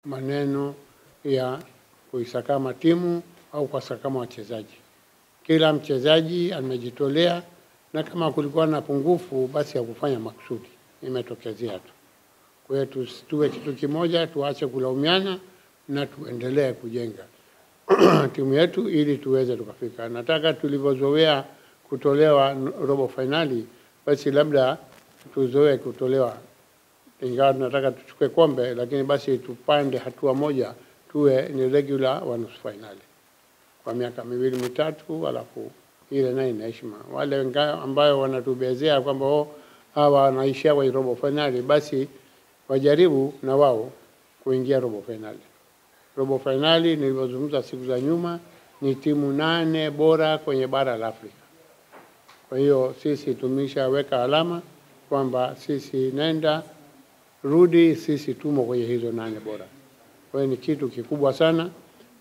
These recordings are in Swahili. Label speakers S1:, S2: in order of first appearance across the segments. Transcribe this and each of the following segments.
S1: maneno ya kuisakama timu au kuwasakama wachezaji. Kila mchezaji amejitolea, na kama kulikuwa na pungufu basi ya kufanya makusudi imetokezea tu. Kwa hiyo tuwe kitu kimoja, tuache kulaumiana na tuendelee kujenga timu yetu ili tuweze tukafika. Nataka tulivyozoea kutolewa robo finali, basi labda tuzoee kutolewa, ingawa tunataka tuchukue kombe, lakini basi tupande hatua moja, tuwe ni regular wa nusu finali kwa miaka 2-3, alafu ile nayo ina heshima. Wale ambao wanatubezea kwamba hawa wanaishia kwa robo finali, basi wajaribu na wao kuingia robo finali. Robo finali nilivyozungumza siku za nyuma ni timu 8 bora kwenye bara la Afrika. Kwa hiyo sisi tumeshaweka alama kwamba sisi nenda rudi, sisi tumo kwenye hizo 8 bora. Kwa hiyo ni kitu kikubwa sana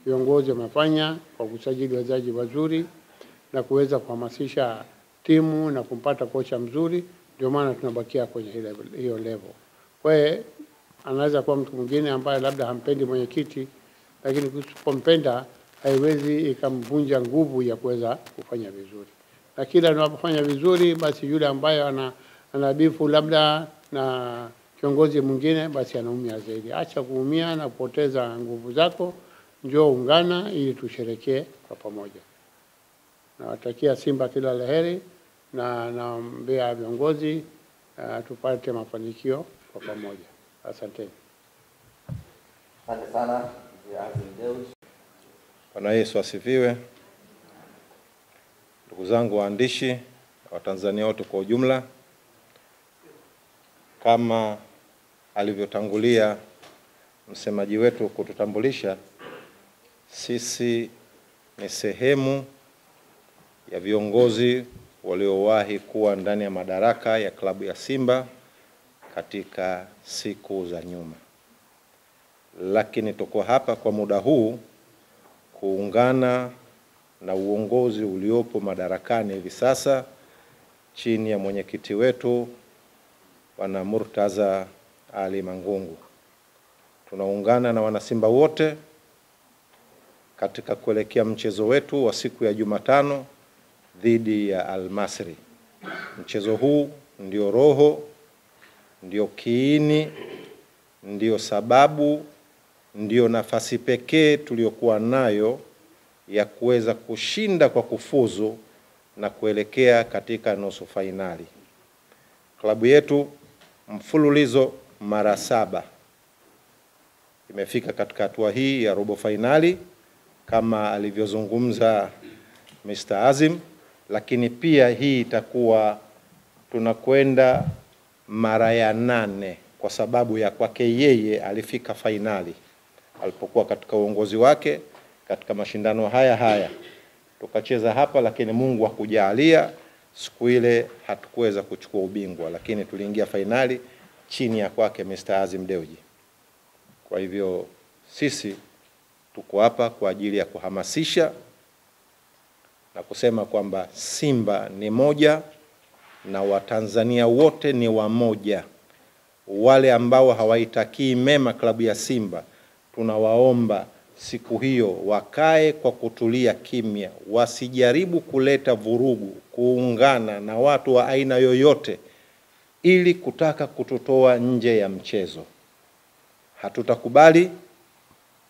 S1: viongozi wamefanya kwa kusajili wachezaji wazuri na kuweza kuhamasisha timu na kumpata kocha mzuri, ndio maana tunabakia kwenye hiyo level. Kwa hiyo anaweza kuwa mtu mwingine ambaye labda hampendi mwenyekiti, lakini kusipompenda haiwezi ikamvunja nguvu ya kuweza kufanya vizuri. Na kila anapofanya vizuri, basi yule ambaye anabifu labda na kiongozi mwingine, basi anaumia zaidi. Acha kuumia na kupoteza nguvu zako, njoo ungana ili tusherekee kwa pamoja. Nawatakia Simba kila laheri na naombea viongozi tupate mafanikio kwa pamoja. Asante.
S2: Asante sana Azim Deuji.
S3: Bwana Yesu asifiwe. Ndugu zangu waandishi wa Tanzania wote kwa ujumla, kama alivyotangulia msemaji wetu kututambulisha, sisi ni sehemu ya viongozi waliowahi kuwa ndani ya madaraka ya klabu ya Simba katika siku za nyuma. Lakini tuko hapa kwa muda huu kuungana na uongozi uliopo madarakani hivi sasa chini ya mwenyekiti wetu Bwana Murtaza Ali Mangungu. Tunaungana na wanasimba wote katika kuelekea mchezo wetu wa siku ya Jumatano dhidi ya Al Masry. Mchezo huu ndio roho, ndio kiini, ndio sababu, ndio nafasi pekee tuliyokuwa nayo ya kuweza kushinda kwa kufuzu na kuelekea katika nusu finali. Klabu yetu mfululizo mara 7 imefika katika hatua hii ya robo finali kama alivyozungumza Mr. Azim, lakini pia hii itakuwa tunakwenda mara ya 8 kwa sababu ya kwake yeye alifika finali alipokuwa katika uongozi wake katika mashindano haya tukacheza hapa, lakini Mungu hakujalia siku ile hatukuweza kuchukua ubingwa, lakini tuliingia finali chini ya kwake Mr. Azim Deuji. Kwa hivyo sisi tuko hapa kwa ajili ya kuhamasisha na kusema kwamba Simba ni moja na Watanzania wote ni wamoja. Wale ambao hawaitakii mema klabu ya Simba, tunawaomba siku hiyo wakae kwa kutulia kimya, wasijaribu kuleta vurugu, kuungana na watu wa aina yoyote ili kutaka kututoa nje ya mchezo. Hatutakubali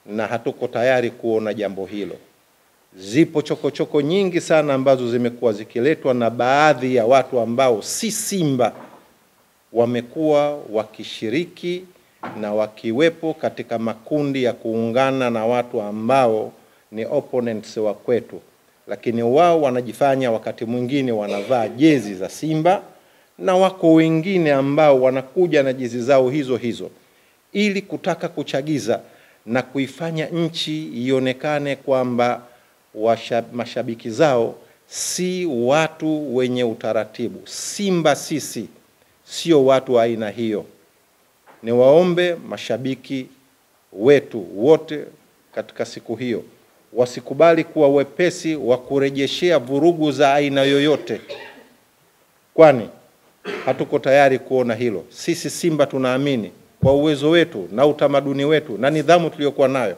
S3: na hatuko tayari kuona jambo hilo. Zipo chokochoko nyingi sana ambazo zimekuwa zikiletwa na baadhi ya watu ambao si Simba, wamekuwa wakishiriki na wakiwepo katika makundi ya kuungana na watu ambao ni opponents wa kwetu, lakini wao wanajifanya wakati mwingine wanavaa jezi za Simba, na wako wengine ambao wanakuja na jezi zao hizo ili kutaka kuchagiza na kuifanya nchi ionekane kwamba mashabiki zao si watu wenye utaratibu. Simba sisi sio watu wa aina hiyo. Ni waombe mashabiki wetu wote katika siku hiyo wasikubali kuwa wepesi wa kurejeshea vurugu za aina yoyote, kwani hatuko tayari kuona hilo. Sisi Simba tunaamini kwa uwezo wetu na utamaduni wetu na nidhamu tuliyokuwa nayo,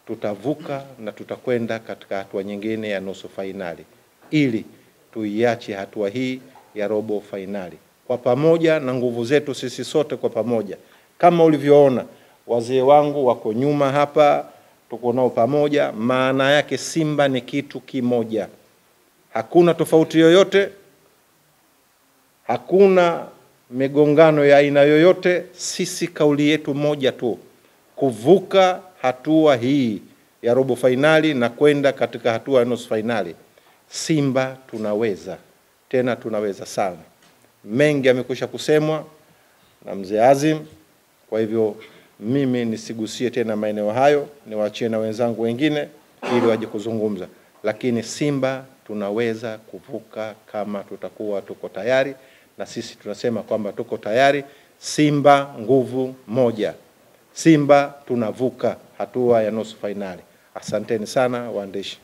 S3: tutavuka na tutakwenda katika hatua nyingine ya nusu fainali, ili tuiache hatua hii ya robo fainali kwa pamoja na nguvu zetu sisi sote kwa pamoja. Kama ulivyoona wazee wangu wako nyuma hapa, tuko nao pamoja. Maana yake Simba ni kitu kimoja, hakuna tofauti yoyote, hakuna migongano ya aina yoyote. Sisi kauli yetu moja tu, kuvuka hatua hii ya robo fainali na kwenda katika hatua ya nusu fainali. Simba tunaweza, tena tunaweza sana. Mengi yamekwisha kusemwa na mzee Azim, kwa hivyo mimi nisigusie tena maeneo hayo, niwaachie na wenzangu wengine ili waje kuzungumza. Lakini Simba tunaweza kuvuka kama tutakuwa tuko tayari, na sisi tunasema kwamba tuko tayari. Simba nguvu moja, Simba tunavuka hatua ya nusu fainali. Asanteni sana waandishi.